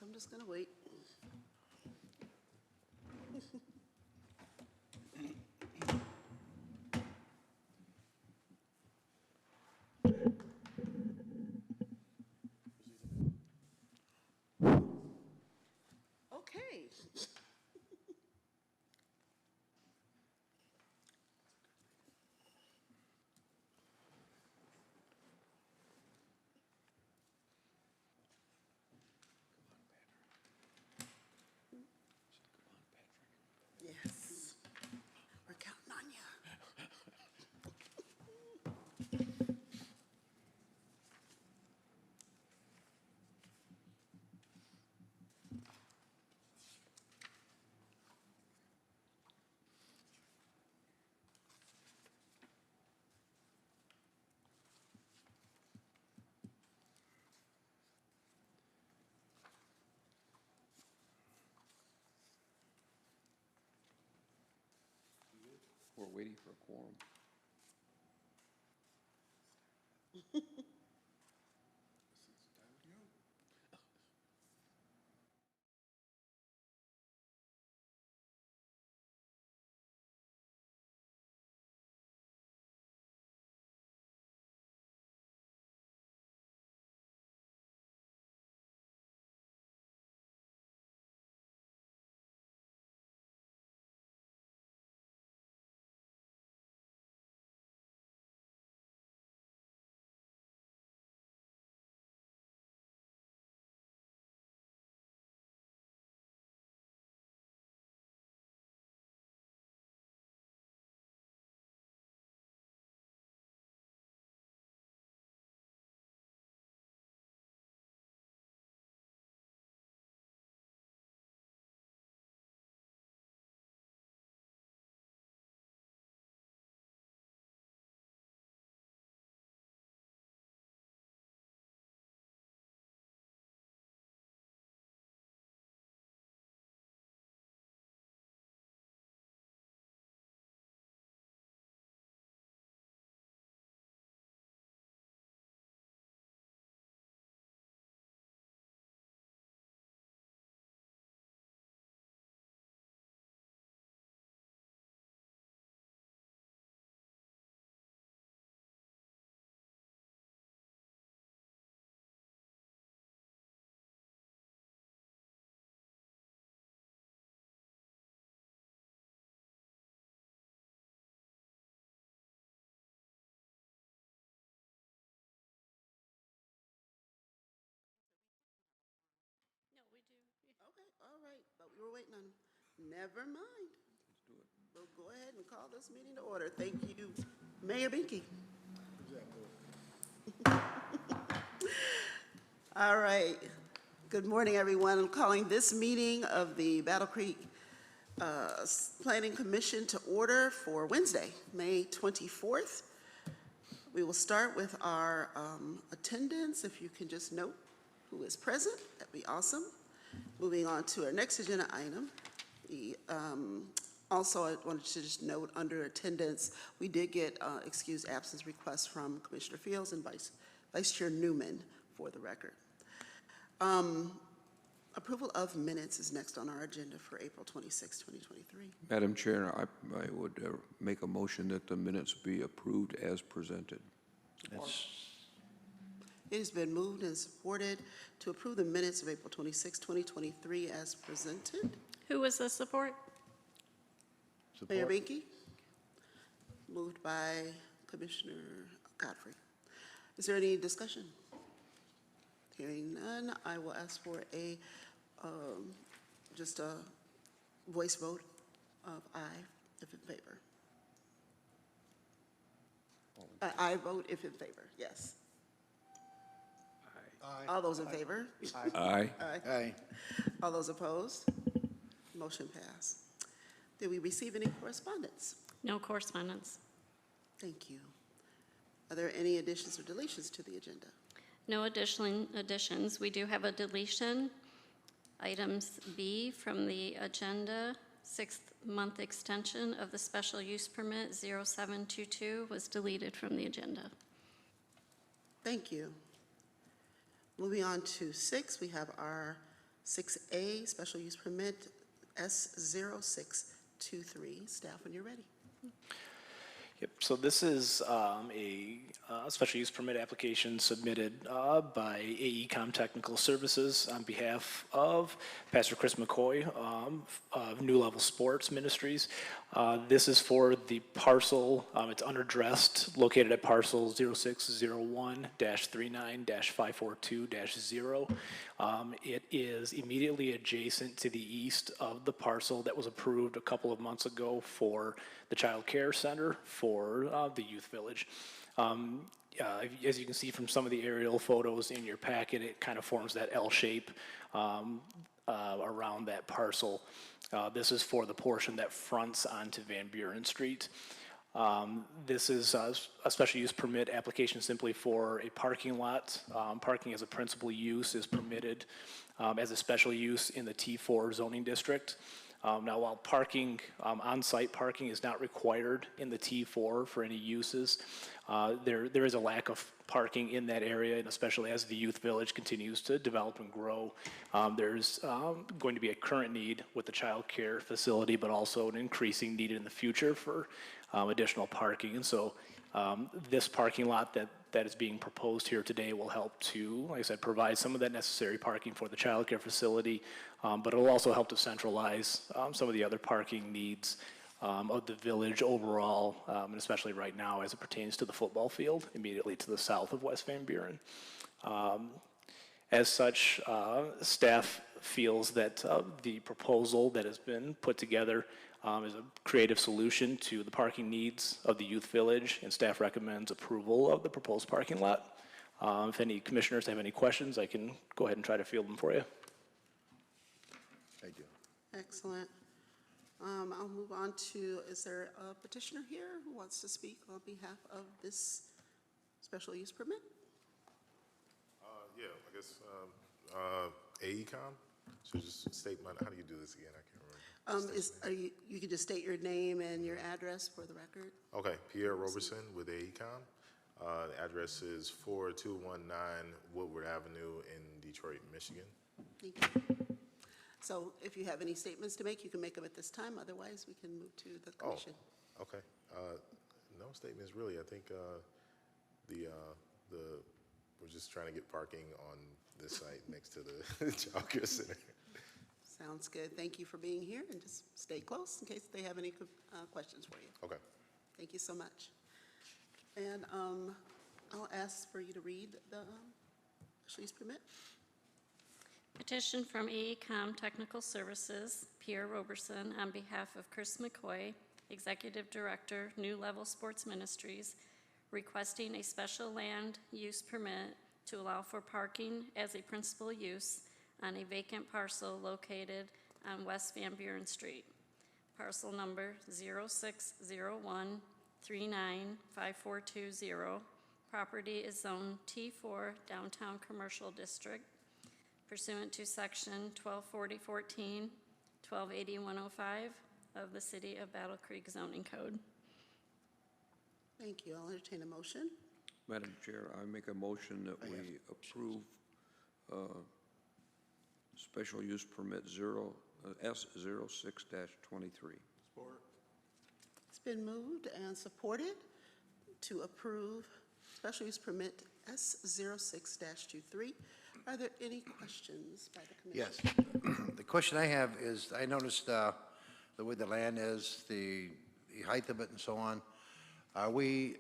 So I'm just gonna wait. Okay. Yes. We're counting on you. We're waiting for a quorum. No, we do. Okay, all right, but we were waiting on him. Never mind. Let's do it. We'll go ahead and call this meeting to order. Thank you, Mayor Binky. All right. Good morning, everyone. I'm calling this meeting of the Battle Creek Planning Commission to order for Wednesday, May 24th. We will start with our attendance. If you can just note who is present, that'd be awesome. Moving on to our next agenda item. Also, I wanted to just note under attendance, we did get excused absence requests from Commissioner Fields and Vice Chair Newman for the record. Approval of minutes is next on our agenda for April 26, 2023. Madam Chair, I would make a motion that the minutes be approved as presented. It has been moved and supported to approve the minutes of April 26, 2023 as presented. Who was the support? Mayor Binky, moved by Commissioner Godfrey. Is there any discussion? Hearing none, I will ask for just a voice vote of aye if in favor. I vote if in favor, yes. Aye. All those in favor? Aye. Aye. All those opposed? Motion passed. Did we receive any correspondence? No correspondence. Thank you. Are there any additions or deletions to the agenda? No additions. We do have a deletion. Items B from the agenda, 6th-month extension of the special use permit 0722 was deleted from the agenda. Thank you. Moving on to 6, we have our 6A, special use permit S0623. Staff, when you're ready. Yep, so this is a special use permit application submitted by AECom Technical Services on behalf of Pastor Chris McCoy of New Level Sports Ministries. This is for the parcel, it's underdressed, located at parcel 0601-39-542-0. It is immediately adjacent to the east of the parcel that was approved a couple of months ago for the Child Care Center for the Youth Village. As you can see from some of the aerial photos in your packet, it kind of forms that L shape around that parcel. This is for the portion that fronts onto Van Buren Street. This is a special use permit application simply for a parking lot. Parking as a principal use is permitted as a special use in the T4 zoning district. Now, while parking, on-site parking is not required in the T4 for any uses, there is a lack of parking in that area, and especially as the youth village continues to develop and grow. There's going to be a current need with the child care facility, but also an increasing need in the future for additional parking. And so this parking lot that is being proposed here today will help to, like I said, provide some of that necessary parking for the child care facility, but it'll also help to centralize some of the other parking needs of the village overall, and especially right now as it pertains to the football field immediately to the south of West Van Buren. As such, staff feels that the proposal that has been put together is a creative solution to the parking needs of the youth village, and staff recommends approval of the proposed parking lot. If any commissioners have any questions, I can go ahead and try to field them for you. I do. Excellent. I'll move on to, is there a petitioner here who wants to speak on behalf of this special use permit? Yeah, I guess AECom. So just state my, how do you do this again? I can't remember. You could just state your name and your address for the record. Okay, Pierre Roberson with AECom. The address is 4219 Woodward Avenue in Detroit, Michigan. Thank you. So if you have any statements to make, you can make them at this time. Otherwise, we can move to the commission. Okay. No statements really. I think we're just trying to get parking on this site next to the child care center. Sounds good. Thank you for being here, and just stay close in case they have any questions for you. Okay. Thank you so much. And I'll ask for you to read the special use permit. Petition from AECom Technical Services, Pierre Roberson, on behalf of Chris McCoy, Executive Director, New Level Sports Ministries, requesting a special land use permit to allow for parking as a principal use on a vacant parcel located on West Van Buren Street. Parcel number 0601395420. Property is zone T4 Downtown Commercial District pursuant to section 1240.14, 1280.105 of the City of Battle Creek Zoning Code. Thank you. I'll entertain a motion. Madam Chair, I make a motion that we approve special use permit S06-23. It's been moved and supported to approve special use permit S06-23. Are there any questions by the commission? Yes. The question I have is, I noticed the way the land is, the height of it and so on. Are we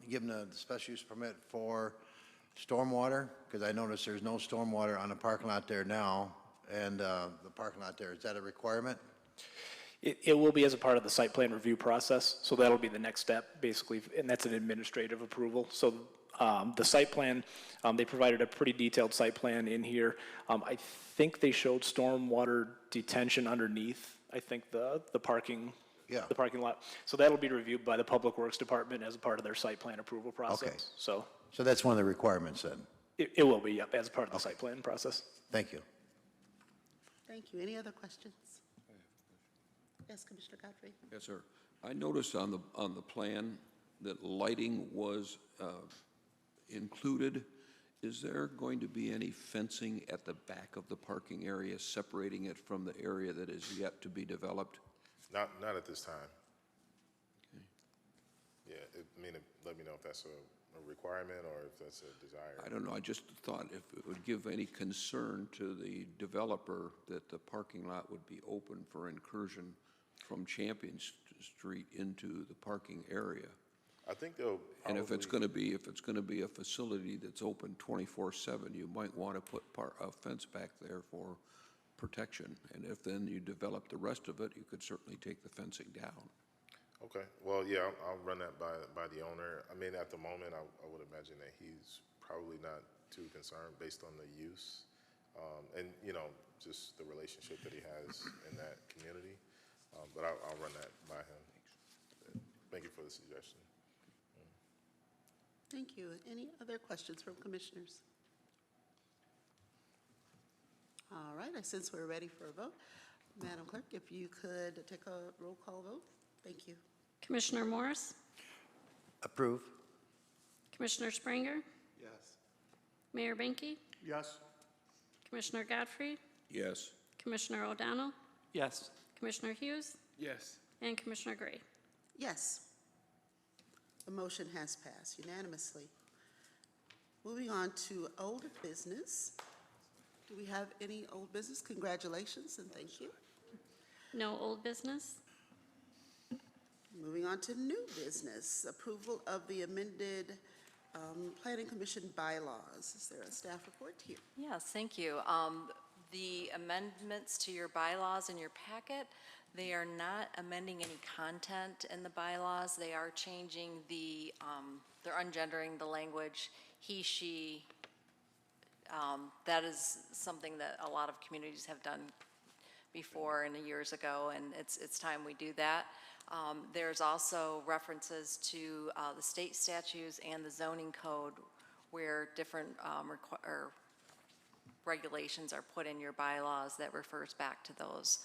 given a special use permit for stormwater? Because I noticed there's no stormwater on the parking lot there now, and the parking lot there, is that a requirement? It will be as a part of the site plan review process, so that'll be the next step, basically, and that's an administrative approval. So the site plan, they provided a pretty detailed site plan in here. I think they showed stormwater detention underneath, I think, the parking, Yeah. the parking lot. So that'll be reviewed by the Public Works Department as a part of their site plan approval process. Okay. So So that's one of the requirements then? it will be, yep, as part of the site plan process. Thank you. Thank you. Any other questions? Yes, Commissioner Godfrey. Yes, sir. I noticed on the plan that lighting was included Is there going to be any fencing at the back of the parking area, separating it from the area that is yet to be developed? Not at this time. Yeah, let me know if that's a requirement or if that's a desire. I don't know, I just thought if it would give any concern to the developer that the parking lot would be open for incursion from Champion Street into the parking area. I think they'll And if it's probably- going to be a facility that's open 24/7, you might want to put a fence back there for protection. And if then you develop the rest of it, you could certainly take the fencing down. Okay, well, yeah, I'll run that by the owner. I mean, at the moment, I would imagine that he's probably not too concerned based on the use, and, just the relationship that he has in that community. But I'll run that by him. Thank you for the suggestion. Thank you. Any other questions from commissioners? All right, since we're ready for a vote, Madam Clerk, if you could take a roll call vote. Thank you. Commissioner Morris? Approve. Commissioner Springer? Yes. Mayor Banky? Yes. Commissioner Godfrey? Yes. Commissioner O'Donnell? Yes. Commissioner Hughes? Yes. And Commissioner Gray. Yes. The motion has passed unanimously. Moving on to old business. Do we have any old business? Congratulations and thank you. No old business? Moving on to new business, approval of the amended Planning Commission bylaws. Is there a staff report here? Yes, thank you. The amendments to your bylaws in your packet, they are not amending any content in the bylaws. They are changing they're ungendering the language, he, she. That is something that a lot of communities have done before and years ago, and it's time we do that. There's also references to the state statutes and the zoning code where different regulations are put in your bylaws that refers back to those.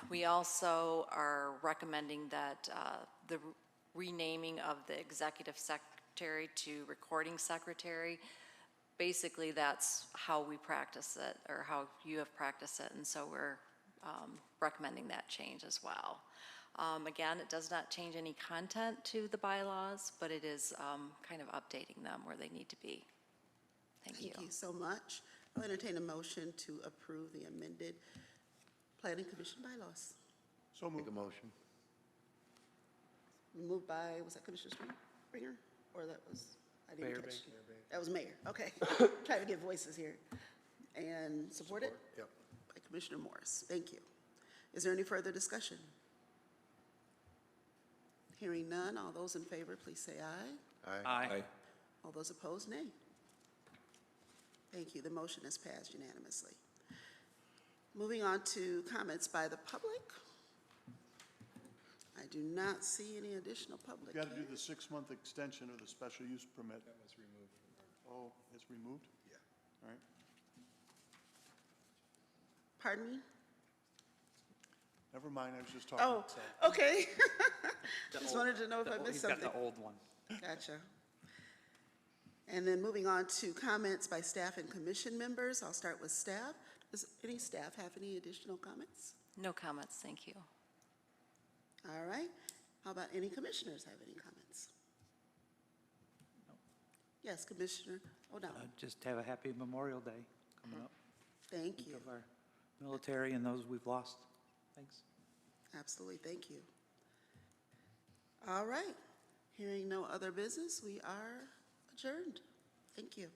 We also are recommending that the renaming of the executive secretary to recording secretary, basically that's how we practice it, or how you have practiced it, and so we're recommending that change as well. Again, it does not change any content to the bylaws, but it is kind of updating them where they need to be. Thank you. Thank you so much. I'll entertain a motion to approve the amended Planning Commission bylaws. So Make moved. a motion. Moved by, was that Commissioner Springer? Or that was, I didn't Mayor catch. Banky. That was Mayor, okay. Trying to get voices here. And supported? Yep. By Commissioner Morris. Thank you. Is there any further discussion? Hearing none, all those in favor, please say aye. Aye. All those opposed, nay. Thank you. The motion is passed unanimously. Moving on to comments by the public. I do not see any additional public You got to do here. the 6-month extension of the special use permit. That was removed. Oh, it's removed? Yeah. All right. Pardon me? Never mind, I was just talking. Oh, so. okay. Just wanted to know if I missed something. He's got the old one. Gotcha. And then moving on to comments by staff and commission members. I'll start with staff. Does any staff have any additional comments? No comments, thank you. All right. How about any commissioners have any comments? Yes, Commissioner O'Donnell. Just have a happy Memorial Day coming up. Thank you. Of our military and those we've lost. Thanks. Absolutely, thank you. All right. Hearing no other business, we are adjourned. Thank you.